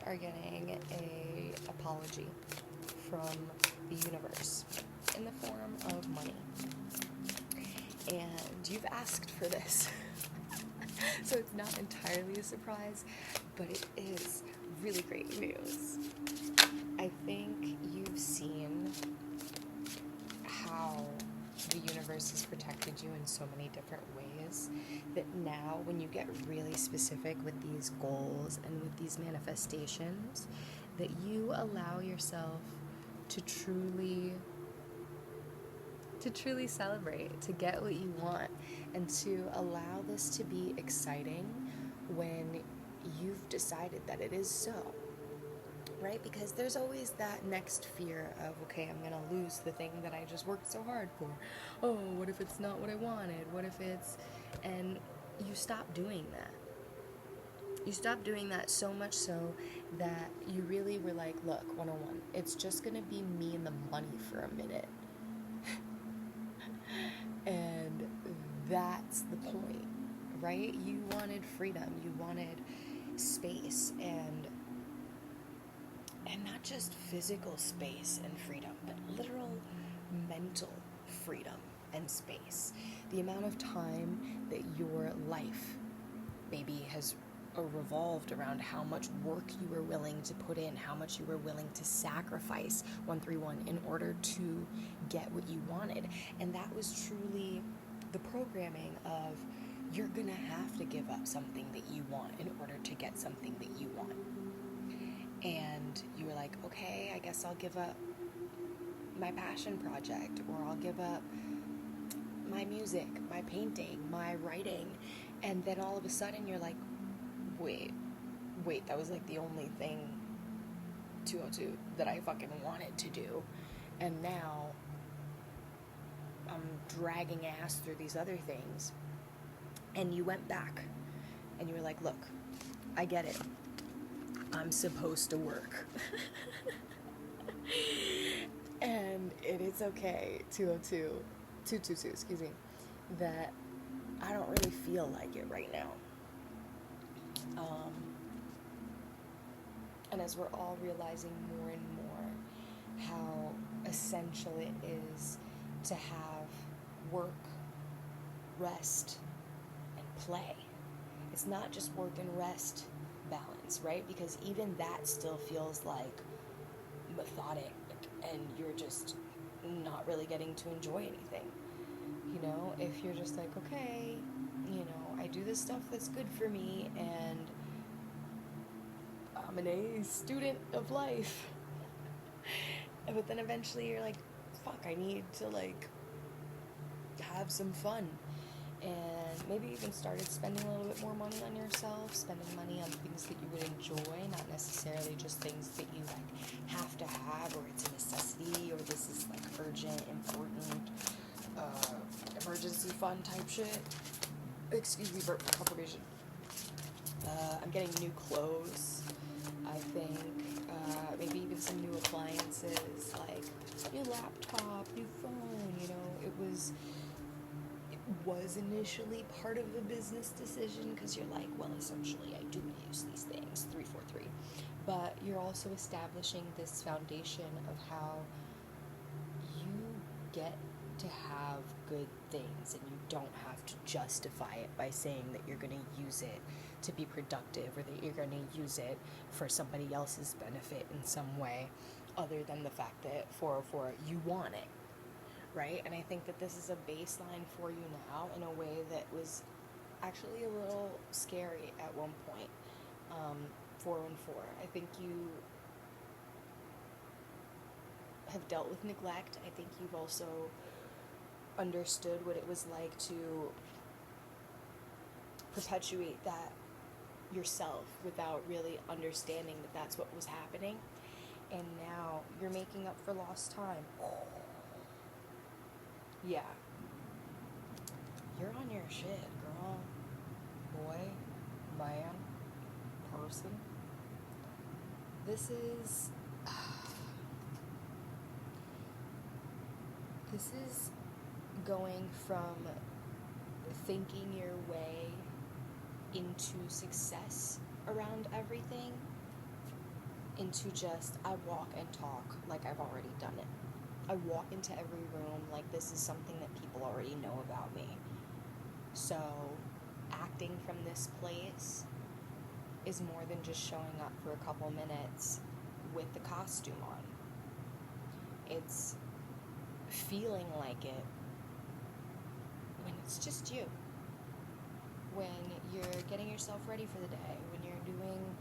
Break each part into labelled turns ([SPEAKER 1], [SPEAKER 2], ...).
[SPEAKER 1] are getting a apology from the universe in the form of money. And you've asked for this. So it's not entirely a surprise, but it is really great news. I think you've seen how the universe has protected you in so many different ways that now when you get really specific with these goals and with these manifestations, that you allow yourself to truly celebrate, to get what you want, and to allow this to be exciting when you've decided that it is so, right? Because there's always that next fear of, okay, I'm gonna lose the thing that I just worked so hard for. Oh, what if it's not what I wanted? What if it's... And you stop doing that. You stop doing that so much so that you really were like, look, 101, it's just gonna be me and the money for a minute. And that's the point, right? You wanted freedom, you wanted space, and not just physical space and freedom, but literal mental freedom and space. The amount of time that your life maybe has revolved around how much work you were willing to put in, how much you were willing to sacrifice 131 in order to get what you wanted. And that was truly the programming of, you're gonna have to give up something that you want in order to get something that you want. And you were like, okay, I guess I'll give up my passion project, or I'll give up my music, my painting, my writing. And then all of a sudden you're like, wait, that was like the only thing, 202, that I fucking wanted to do. And now I'm dragging ass through these other things. And you went back and you were like, look, I get it. I'm supposed to work. And it is okay, 222, excuse me, that I don't really feel like it right now. And as we're all realizing more and more how essential it is to have work, rest, and play. It's not just work and rest balance, right? Because even that still feels like methodic, and you're just not really getting to enjoy anything. You know, if you're just like, okay, you know, I do this stuff that's good for me, and I'm an A student of life. But then eventually you're like, fuck, I need to like have some fun. And maybe you even started spending a little bit more money on yourself, spending money on things that you would enjoy, not necessarily just things that you like have to have, or it's a necessity, or this is like urgent, important, emergency fund type shit. Excuse me, burp confirmation. I'm getting new clothes, I think, maybe even some new appliances, like new laptop, new phone, you know. It was initially part of the business decision, because you're like, well, essentially I do use these things, 343, but you're also establishing this foundation of how you get to have good things, and you don't have to justify it by saying that you're going to use it to be productive, or that you're going to use it for somebody else's benefit in some way, other than the fact that 404, you want it, right? And I think that this is a baseline for you now in a way that was actually a little scary at one point. 414, I think you have dealt with neglect. I think you've also understood what it was like to perpetuate that yourself without really understanding that that's what was happening. And now you're making up for lost time. Yeah. You're on your shit, girl, boy, man, person. This is going from thinking your way into success around everything into just, I walk and talk like I've already done it. I walk into every room like this is something that people already know about me. So acting from this place is more than just showing up for a couple minutes with the costume on. It's feeling like it when it's just you. When you're getting yourself ready for the day, when you're doing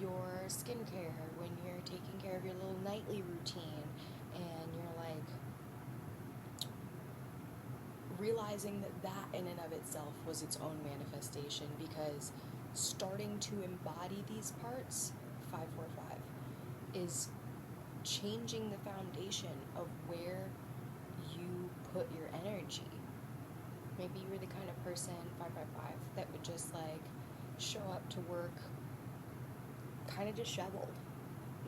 [SPEAKER 1] your skincare, when you're taking care of your little nightly routine, and you're like realizing that in and of itself was its own manifestation, because starting to embody these parts, 545, is changing the foundation of where you put your energy. Maybe you were the kind of person, 555, that would just like show up to work kind of disheveled,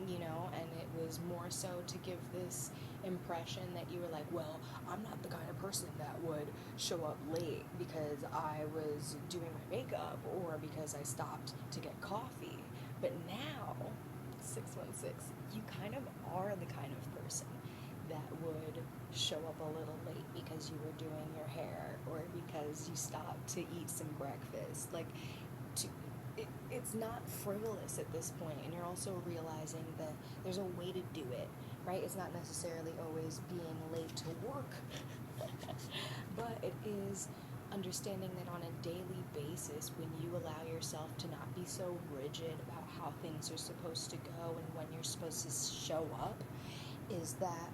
[SPEAKER 1] you know, and it was more so to give this impression that you were like, well, I'm not the kind of person that would show up late because I was doing my makeup or because I stopped to get coffee. But now, 616, you kind of are the kind of person that would show up a little late because you were doing your hair or because you stopped to eat some breakfast. Like, it's not frivolous at this point, and you're also realizing that there's a way to do it, right? It's not necessarily always being late to work, but it is understanding that on a daily basis, when you allow yourself to not be so rigid about how things are supposed to go and when you're supposed to show up, is that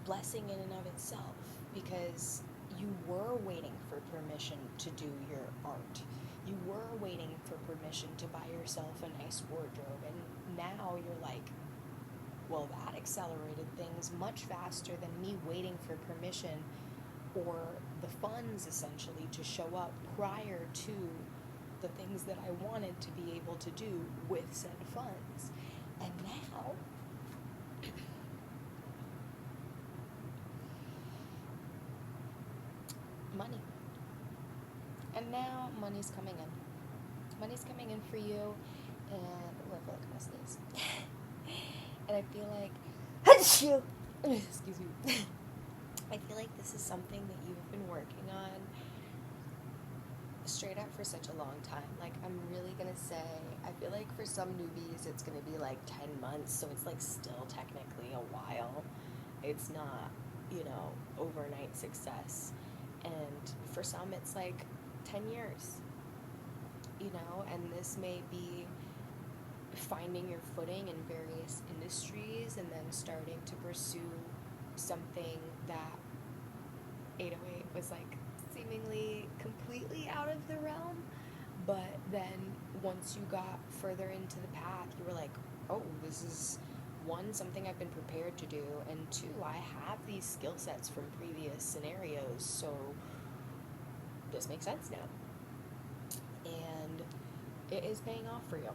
[SPEAKER 1] blessing in and of itself, because you were waiting for permission to do your art. You were waiting for permission to buy yourself a nice wardrobe, and now you're like, well, that accelerated things much faster than me waiting for permission or the funds, essentially, to show up prior to the things that I wanted to be able to do with said funds. And now, money. And now money's coming in. Money's coming in for you, and I feel like I'm gonna sneeze. And I feel like, excuse me. I feel like this is something that you've been working on straight up for such a long time. Like, I'm really gonna say, I feel like for some newbies it's gonna be like 10 months, so it's like still technically a while. It's not, overnight success. And for some it's like 10 years, and this may be finding your footing in various industries and then starting to pursue something that 808 was like seemingly completely out of the realm. But then once you got further into the path, you were like, oh, this is, one, something I've been prepared to do, and two, I have these skill sets from previous scenarios, so this makes sense now. And it is paying off for you.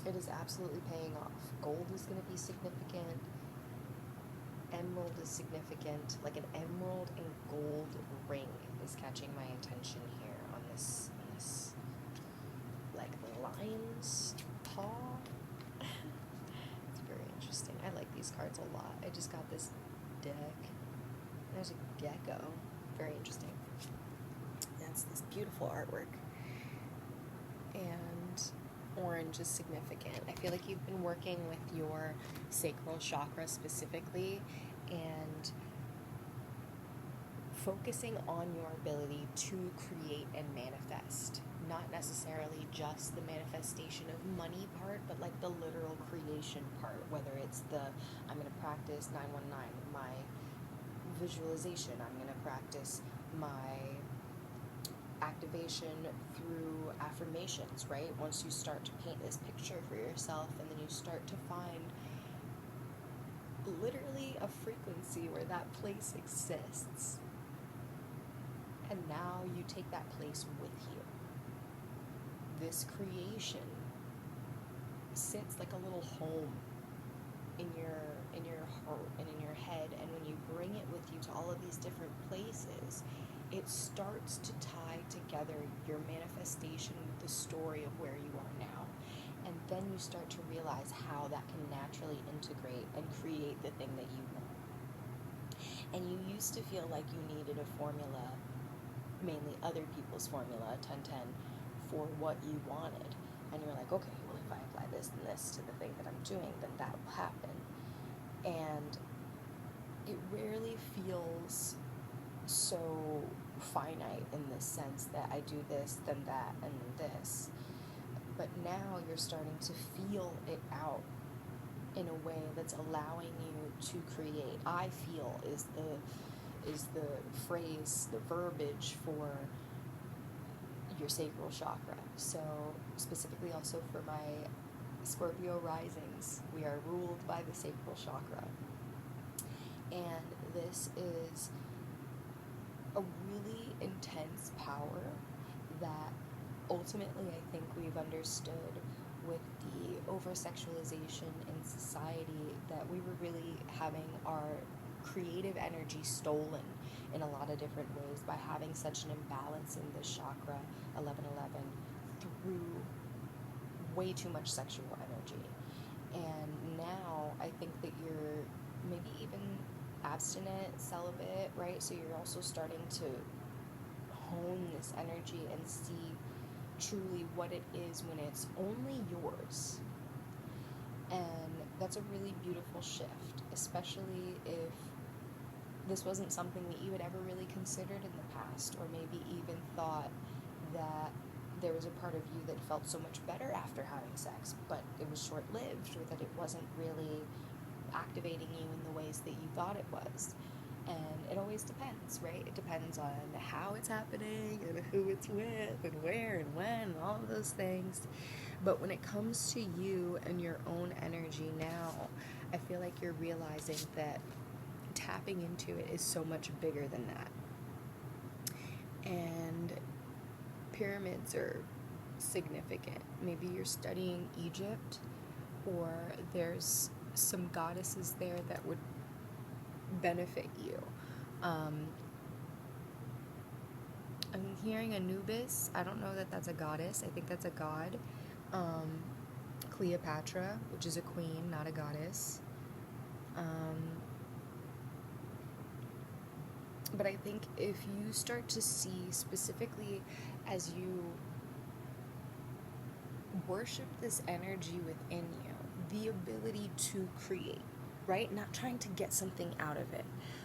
[SPEAKER 1] It is absolutely paying off. Gold is going to be significant. Emerald is significant. Like an emerald and gold ring is catching my attention here on this like lion's paw. It's very interesting. I like these cards a lot. I just got this deck. There's a gecko. Very interesting. That's this beautiful artwork. And orange is significant. I feel like you've been working with your sacral chakra specifically and focusing on your ability to create and manifest. Not necessarily just the manifestation of money part, but like the literal creation part, whether it's the, I'm going to practice 919, my visualization, I'm going to practice my activation through affirmations, right? Once you start to paint this picture for yourself, and then you start to find literally a frequency where that place exists, and now you take that place with you. This creation sits like a little home in your heart and in your head, and when you bring it with you to all of these different places, it starts to tie together your manifestation with the story of where you are now. And then you start to realize how that can naturally integrate and create the thing that you want. And you used to feel like you needed a formula, mainly other people's formula, 10-10, for what you wanted. And you're like, okay, well, if I apply this and this to the thing that I'm doing, then that will happen. And it rarely feels so finite in the sense that I do this, then that, and this. But now you're starting to feel it out in a way that's allowing you to create. I feel is the phrase, the verbiage for your sacral chakra. So specifically also for my Scorpio risings, we are ruled by the sacral chakra. And this is a really intense power that ultimately I think we've understood with the over-sexualization in society, that we were really having our creative energy stolen in a lot of different ways by having such an imbalance in this chakra, 1111, through way too much sexual energy. And now I think that you're maybe even abstinent, celibate, right? So you're also starting to hone this energy and see truly what it is when it's only yours. And that's a really beautiful shift, especially if this wasn't something that you had ever really considered in the past, or maybe even thought that there was a part of you that felt so much better after having sex, but it was short-lived, or that it wasn't really activating you in the ways that you thought it was. And it always depends, right? It depends on how it's happening and who it's with and where and when and all of those things. But when it comes to you and your own energy now, I feel like you're realizing that tapping into it is so much bigger than that. And pyramids are significant. Maybe you're studying Egypt, or there's some goddesses there that would benefit you. I'm hearing Anubis. I don't know that that's a goddess. I think that's a god. Cleopatra, which is a queen, not a goddess. But I think if you start to see, specifically as you worship this energy within you, the ability to create, right? Not trying to get something out of it,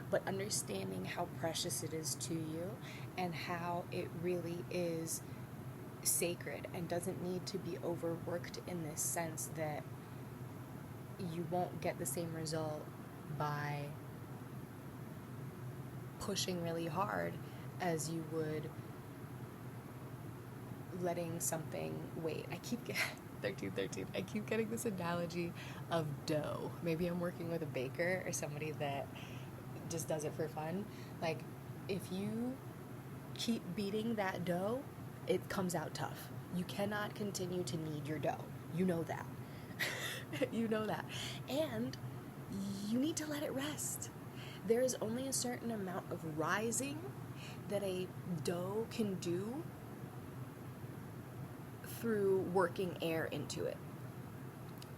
[SPEAKER 1] but understanding how precious it is to you and how it really is sacred and doesn't need to be overworked, in this sense that you won't get the same result by pushing really hard as you would letting something wait. I keep getting this analogy of dough. Maybe I'm working with a baker or somebody that just does it for fun. Like, if you keep beating that dough, it comes out tough. You cannot continue to knead your dough. You know that. You know that. And you need to let it rest. There is only a certain amount of rising that a dough can do through working air into it.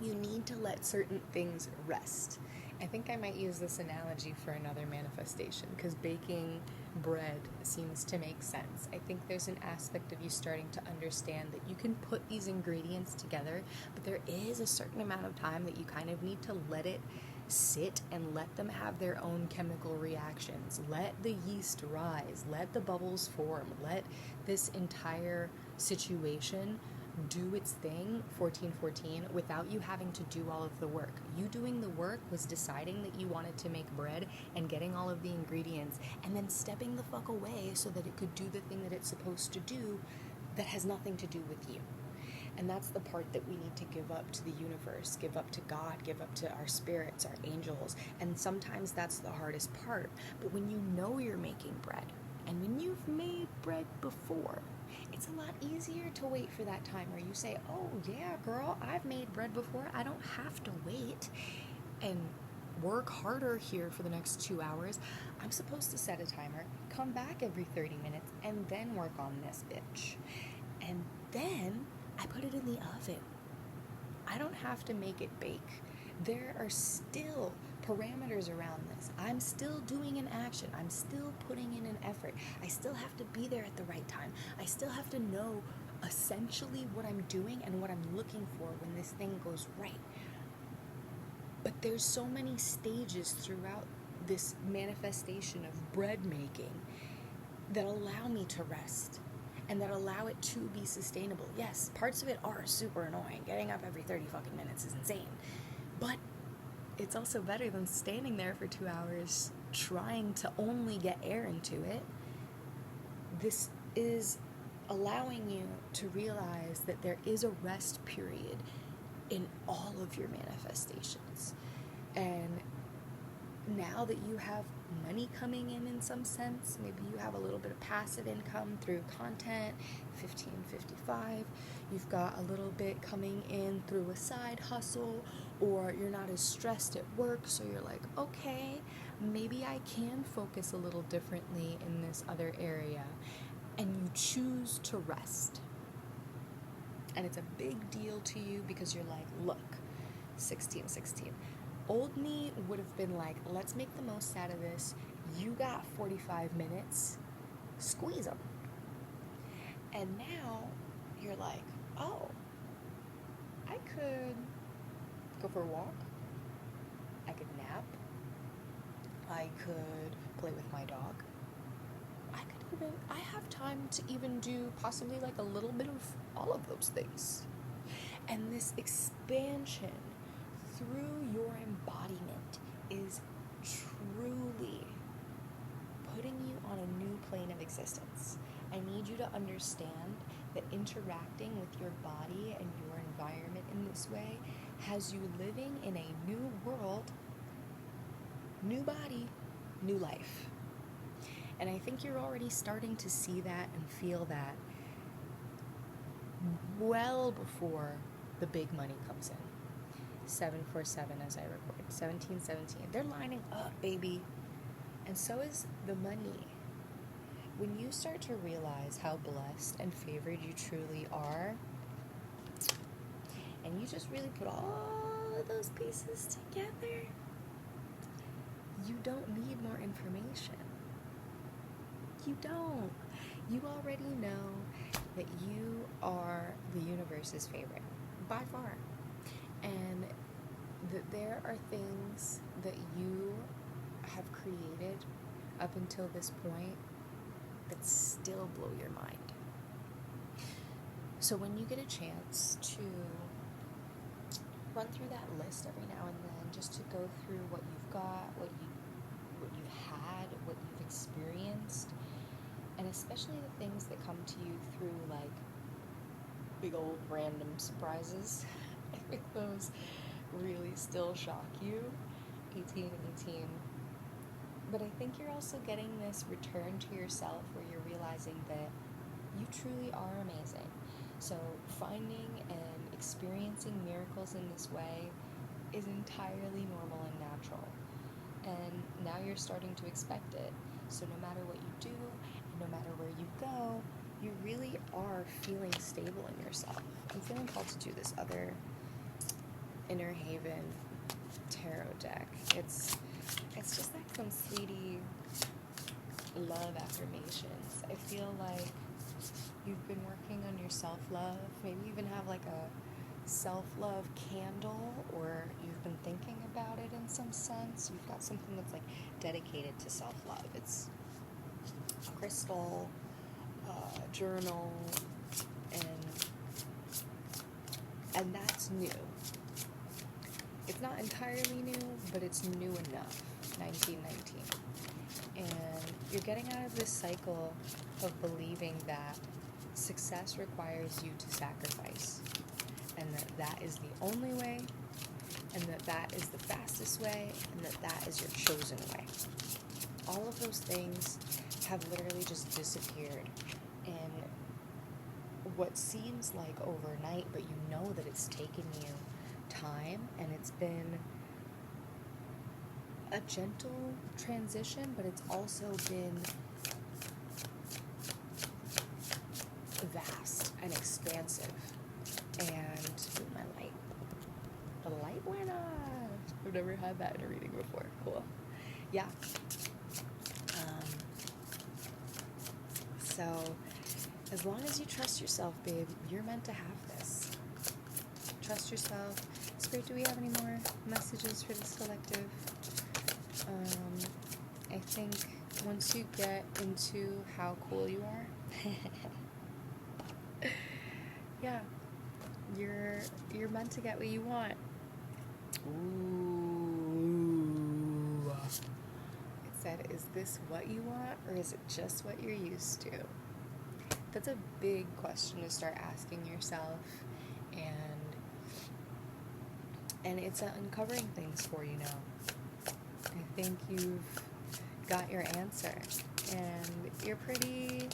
[SPEAKER 1] You need to let certain things rest. I think I might use this analogy for another manifestation, because baking bread seems to make sense. I think there's an aspect of you starting to understand that you can put these ingredients together, but there is a certain amount of time that you kind of need to let it sit and let them have their own chemical reactions. Let the yeast rise, let the bubbles form, let this entire situation do its thing, 1414, without you having to do all of the work. You doing the work was deciding that you wanted to make bread and getting all of the ingredients, and then stepping the fuck away so that it could do the thing that it's supposed to do that has nothing to do with you. And that's the part that we need to give up to the universe, give up to God, give up to our spirits, our angels. And sometimes that's the hardest part. But when you know you're making bread, and when you've made bread before, it's a lot easier to wait for that time where you say, oh yeah, girl, I've made bread before. I don't have to wait and work harder here for the next 2 hours. I'm supposed to set a timer, come back every 30 minutes, and then work on this bitch. And then I put it in the oven. don't have to make it bake. There are still parameters around this. I'm still doing an action. I'm still putting in an effort. I still have to be there at the right time. I still have to know essentially what I'm doing and what I'm looking for when this thing goes right. But there's so many stages throughout this manifestation of bread making that allow me to rest and that allow it to be sustainable. Yes, parts of it are super annoying. Getting up every 30 fucking minutes is insane. But it's also better than standing there for 2 hours trying to only get air into it. This is allowing you to realize that there is a rest period in all of your manifestations. And now that you have money coming in some sense, maybe you have a little bit of passive income through content, 1555, you've got a little bit coming in through a side hustle, or you're not as stressed at work, so you're like, okay, maybe I can focus a little differently in this other area, and you choose to rest. And it's a big deal to you because you're like, look, 16. Old me would have been like, let's make the most out of this. You got 45 minutes, squeeze them. And now you're like, oh, I could go for a walk. I could nap. I could play with my dog. I have time to even do possibly like a little bit of all of those things. And this expansion through your embodiment is truly putting you on a new plane of existence. I need you to understand that interacting with your body and your environment in this way has you living in a new world, new body, new life. And I think you're already starting to see that and feel that well before the big money comes in. 747 as I record, 1717. They're lining up, baby. And so is the money. When you start to realize how blessed and favored you truly are, and you just really put all of those pieces together, you don't need more information. You don't. You already know that you are the universe's favorite, by far. And that there are things that you have created up until this point that still blow your mind. So when you get a chance to run through that list every now and then, just to go through what you've got, what you've had, what you've experienced, and especially the things that come to you through like big old random surprises. I think those really still shock you, 18 and 18. But I think you're also getting this return to yourself where you're realizing that you truly are amazing. So finding and experiencing miracles in this way is entirely normal and natural. And now you're starting to expect it. So no matter what you do, no matter where you go, you really are feeling stable in yourself. I'm feeling called to do this other Inner Haven tarot deck. It's just like some sweetie love affirmations. I feel like you've been working on your self-love. Maybe even have like a self-love candle, or you've been thinking about it in some sense. You've got something that's like dedicated to self-love. It's a crystal, journal, and that's new. It's not entirely new, but it's new enough. 1919. And you're getting out of this cycle of believing that success requires you to sacrifice, and that is the only way, and that is the fastest way, and that is your chosen way. All of those things have literally just disappeared in what seems like overnight, but you know that it's taken you time, and it's been a gentle transition, but it's also been vast and expansive. And my light. buena. I've never had that in a reading before. Cool. Yeah. So, as long as you trust yourself, babe, you're meant to have this. Trust yourself. Spirit, do we have any more messages for this collective? I think once you get into how cool you are, yeah, you're meant to get what you want. Ooh. It said, is this what you want, or is it just what you're used to? That's a big question to start asking yourself, and it's uncovering things for you now. I think you've got your answer, and you're pretty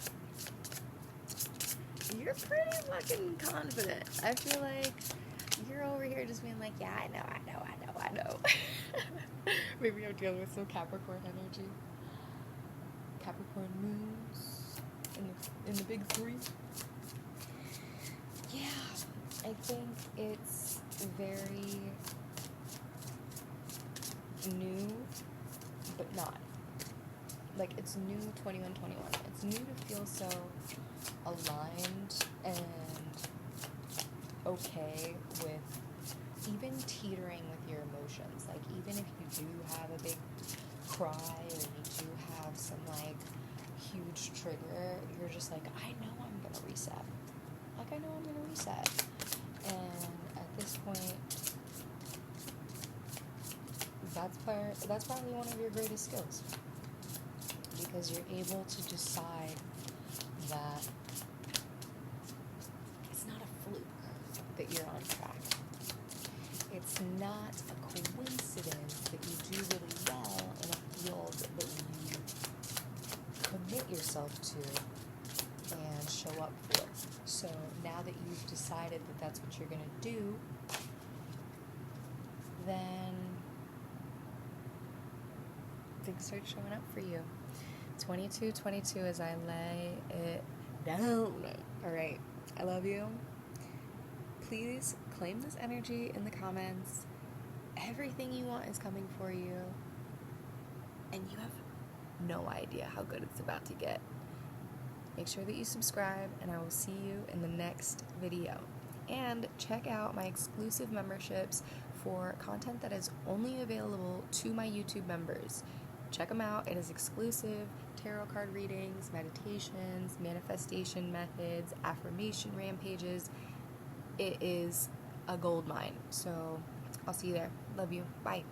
[SPEAKER 1] fucking confident. I feel like you're over here just being like, yeah, I know. Maybe I'm dealing with some Capricorn energy. Capricorn moons in the big three. Yeah, I think it's very new, but not. Like, it's new 2121. It's new to feel so aligned and okay with even teetering with your emotions. Like, even if you do have a big cry or you do have some, like, huge trigger, you're just like, I know I'm gonna reset. And at this point, that's probably one of your greatest skills, because you're able to decide that it's not a fluke that you're on track. It's not a coincidence that you do really well in a field that you commit yourself to and show up for. So now that you've decided that that's what you're going to do, then things start showing up for you. 2222 as I lay it down. All right. I love you. Please claim this energy in the comments. Everything you want is coming for you. And you have no idea how good it's about to get. Make sure that you subscribe, and I will see you in the next video. And check out my exclusive memberships for content that is only available to my YouTube members. Check them out. It is exclusive tarot card readings, meditations, manifestation methods, affirmation rampages. It is a gold mine. So I'll see you there. Love you. Bye.